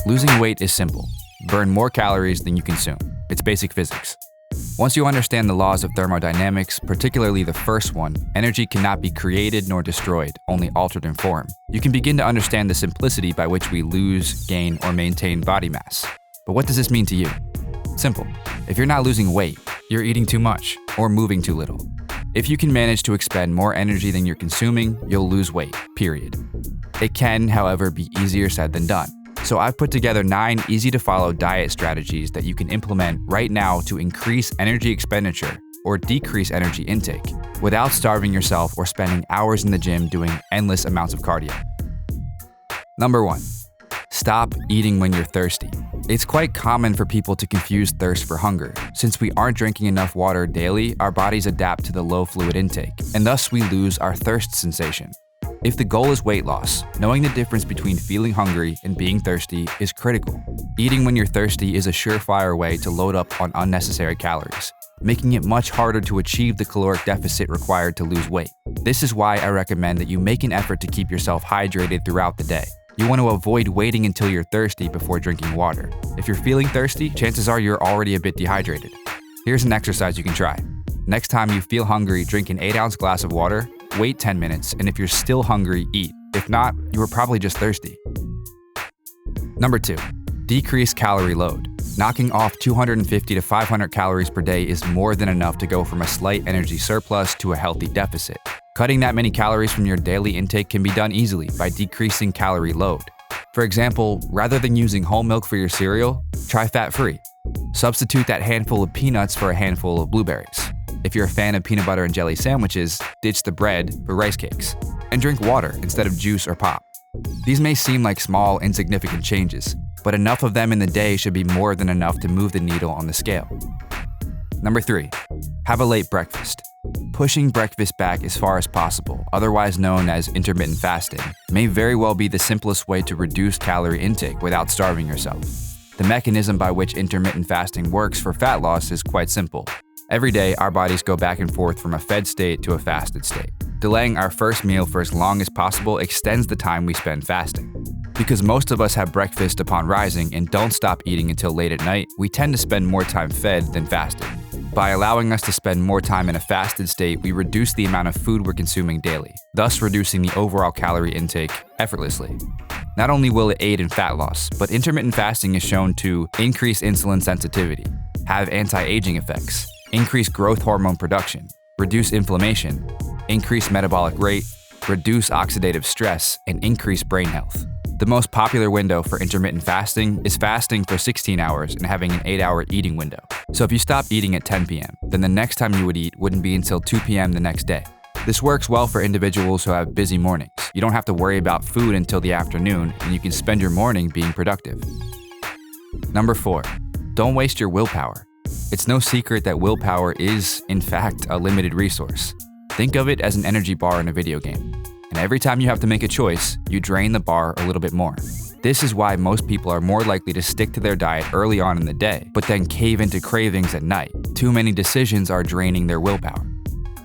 Losing weight is simple. Burn more calories than you consume. It's basic physics. Once you understand the laws of thermodynamics, particularly the first one, energy cannot be created nor destroyed, only altered in form. You can begin to understand the simplicity by which we lose, gain, or maintain body mass. But what does this mean to you? Simple. If you're not losing weight, you're eating too much or moving too little. If you can manage to expend more energy than you're consuming, you'll lose weight, period. It can, however, be easier said than done. So I've put together 9 easy-to-follow diet strategies that you can implement right now to increase energy expenditure or decrease energy intake without starving yourself or spending hours in the gym doing endless amounts of cardio. Number 1. Stop eating when you're thirsty. It's quite common for people to confuse thirst for hunger. Since we aren't drinking enough water daily, our bodies adapt to the low fluid intake, and thus we lose our thirst sensation. If the goal is weight loss, knowing the difference between feeling hungry and being thirsty is critical. Eating when you're thirsty is a surefire way to load up on unnecessary calories, making it much harder to achieve the caloric deficit required to lose weight. This is why I recommend that you make an effort to keep yourself hydrated throughout the day. You want to avoid waiting until you're thirsty before drinking water. If you're feeling thirsty, chances are you're already a bit dehydrated. Here's an exercise you can try. Next time you feel hungry, drink an 8-ounce glass of water, wait 10 minutes, and if you're still hungry, eat. If not, you were probably just thirsty. Number 2, decrease calorie load. Knocking off 250 to 500 calories per day is more than enough to go from a slight energy surplus to a healthy deficit. Cutting that many calories from your daily intake can be done easily by decreasing calorie load. For example, rather than using whole milk for your cereal, try fat-free. Substitute that handful of peanuts for a handful of blueberries. If you're a fan of peanut butter and jelly sandwiches, ditch the bread for rice cakes. And drink water instead of juice or pop. These may seem like small, insignificant changes, but enough of them in the day should be more than enough to move the needle on the scale. Number 3, have a late breakfast. Pushing breakfast back as far as possible, otherwise known as intermittent fasting, may very well be the simplest way to reduce calorie intake without starving yourself. The mechanism by which intermittent fasting works for fat loss is quite simple. Every day, our bodies go back and forth from a fed state to a fasted state. Delaying our first meal for as long as possible extends the time we spend fasting. Because most of us have breakfast upon rising and don't stop eating until late at night, we tend to spend more time fed than fasted. By allowing us to spend more time in a fasted state, we reduce the amount of food we're consuming daily, thus reducing the overall calorie intake effortlessly. Not only will it aid in fat loss, but intermittent fasting is shown to increase insulin sensitivity, have anti-aging effects, increase growth hormone production, reduce inflammation, increase metabolic rate, reduce oxidative stress, and increase brain health. The most popular window for intermittent fasting is fasting for 16 hours and having an 8-hour eating window. So if you stop eating at 10 p.m., then the next time you would eat wouldn't be until 2 p.m. the next day. This works well for individuals who have busy mornings. You don't have to worry about food until the afternoon, and you can spend your morning being productive. Number 4, don't waste your willpower. It's no secret that willpower is, in fact, a limited resource. Think of it as an energy bar in a video game. And every time you have to make a choice, you drain the bar a little bit more. This is why most people are more likely to stick to their diet early on in the day, but then cave into cravings at night. Too many decisions are draining their willpower.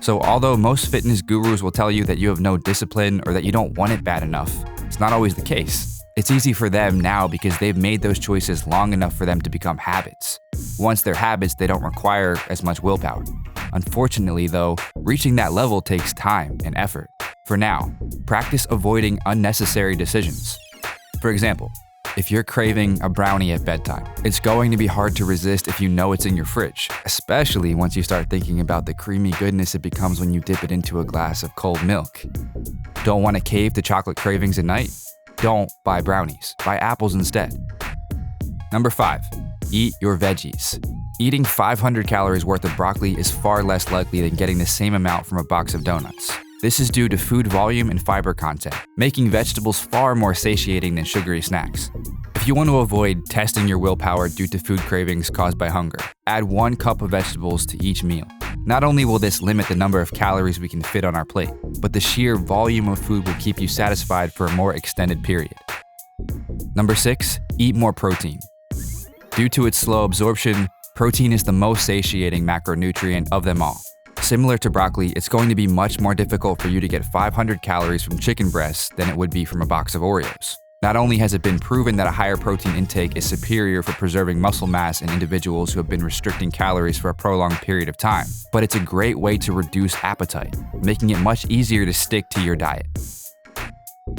So although most fitness gurus will tell you that you have no discipline or that you don't want it bad enough, it's not always the case. It's easy for them now because they've made those choices long enough for them to become habits. Once they're habits, they don't require as much willpower. Unfortunately, though, reaching that level takes time and effort. For now, practice avoiding unnecessary decisions. For example, if you're craving a brownie at bedtime, it's going to be hard to resist if you know it's in your fridge, especially once you start thinking about the creamy goodness it becomes when you dip it into a glass of cold milk. Don't want to cave to chocolate cravings at night? Don't buy brownies. Buy apples instead. Number 5, eat your veggies. Eating 500 calories worth of broccoli is far less likely than getting the same amount from a box of donuts. This is due to food volume and fiber content, making vegetables far more satiating than sugary snacks. If you want to avoid testing your willpower due to food cravings caused by hunger, add 1 cup of vegetables to each meal. Not only will this limit the number of calories we can fit on our plate, but the sheer volume of food will keep you satisfied for a more extended period. Number 6, eat more protein. Due to its slow absorption, protein is the most satiating macronutrient of them all. Similar to broccoli, it's going to be much more difficult for you to get 500 calories from chicken breasts than it would be from a box of Oreos. Not only has it been proven that a higher protein intake is superior for preserving muscle mass in individuals who have been restricting calories for a prolonged period of time, but it's a great way to reduce appetite, making it much easier to stick to your diet.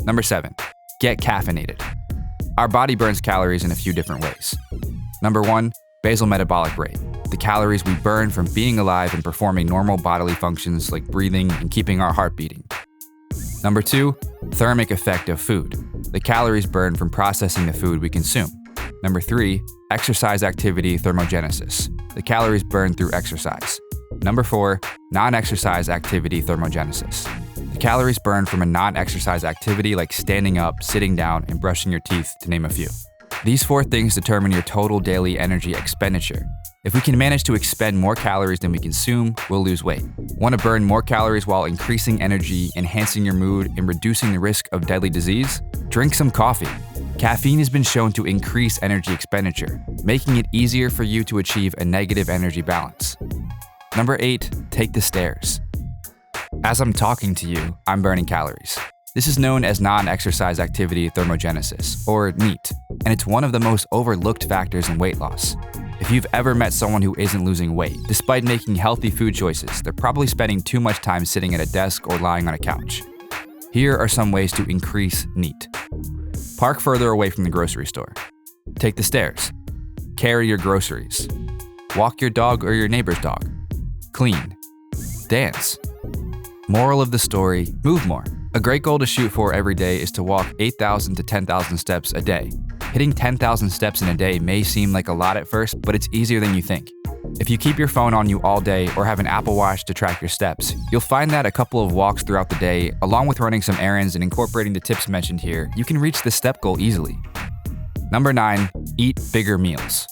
Number 7, get caffeinated. Our body burns calories in a few different ways. Number 1, basal metabolic rate, the calories we burn from being alive and performing normal bodily functions like breathing and keeping our heart beating. Number 2, thermic effect of food, the calories burned from processing the food we consume. Number 3, exercise activity thermogenesis, the calories burned through exercise. Number 4, non-exercise activity thermogenesis, the calories burned from a non-exercise activity like standing up, sitting down, and brushing your teeth, to name a few. These 4 things determine your total daily energy expenditure. If we can manage to expend more calories than we consume, we'll lose weight. Want to burn more calories while increasing energy, enhancing your mood, and reducing the risk of deadly disease? Drink some coffee. Caffeine has been shown to increase energy expenditure, making it easier for you to achieve a negative energy balance. Number 8, take the stairs. As I'm talking to you, I'm burning calories. This is known as non-exercise activity thermogenesis, or NEAT, and it's one of the most overlooked factors in weight loss. If you've ever met someone who isn't losing weight, despite making healthy food choices, they're probably spending too much time sitting at a desk or lying on a couch. Here are some ways to increase NEAT. Park further away from the grocery store. Take the stairs. Carry your groceries. Walk your dog or your neighbor's dog. Clean. Dance. Moral of the story, move more. A great goal to shoot for every day is to walk 8,000 to 10,000 steps a day. Hitting 10,000 steps in a day may seem like a lot at first, but it's easier than you think. If you keep your phone on you all day or have an Apple Watch to track your steps, you'll find that a couple of walks throughout the day, along with running some errands and incorporating the tips mentioned here, you can reach the step goal easily. Number 9, eat bigger meals.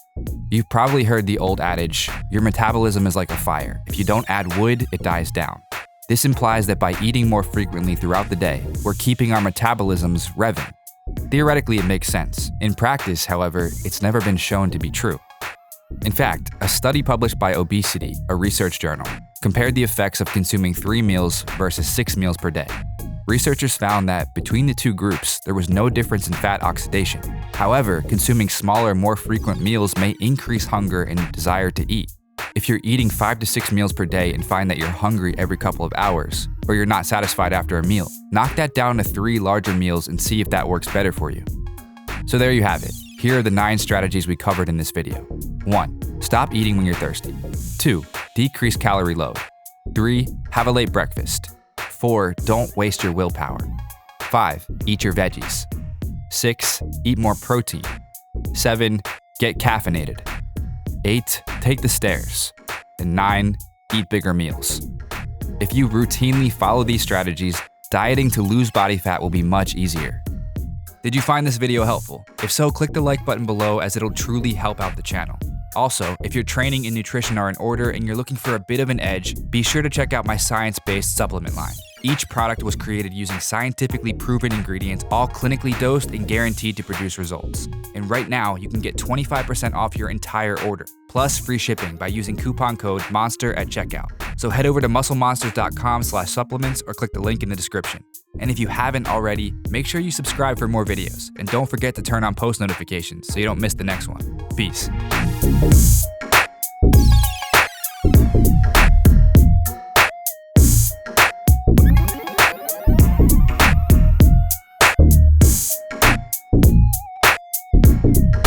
You've probably heard the old adage, your metabolism is like a fire. If you don't add wood, it dies down. This implies that by eating more frequently throughout the day, we're keeping our metabolisms revving. Theoretically, it makes sense. In practice, however, it's never been shown to be true. In fact, a study published by Obesity, a research journal, compared the effects of consuming 3 meals versus 6 meals per day. Researchers found that between the two groups, there was no difference in fat oxidation. However, consuming smaller, more frequent meals may increase hunger and desire to eat. If you're eating 5 to 6 meals per day and find that you're hungry every couple of hours, or you're not satisfied after a meal, knock that down to 3 larger meals and see if that works better for you. So there you have it. Here are the 9 strategies we covered in this video. 1. Stop eating when you're thirsty. 2. Decrease calorie load. 3. Have a late breakfast. 4. Don't waste your willpower. 5. Eat your veggies. 6. Eat more protein. 7. Get caffeinated. 8. Take the stairs. And 9. Eat bigger meals. If you routinely follow these strategies, dieting to lose body fat will be much easier. Did you find this video helpful? If so, click the like button below as it'll truly help out the channel. Also, if your training and nutrition are in order and you're looking for a bit of an edge, be sure to check out my science-based supplement line. Each product was created using scientifically proven ingredients, all clinically dosed and guaranteed to produce results. And right now, you can get 25% off your entire order, plus free shipping by using coupon code MONSTER at checkout. So head over to musclemonsters.com/supplements or click the link in the description. And if you haven't already, make sure you subscribe for more videos. And don't forget to turn on post notifications so you don't miss the next one. Peace.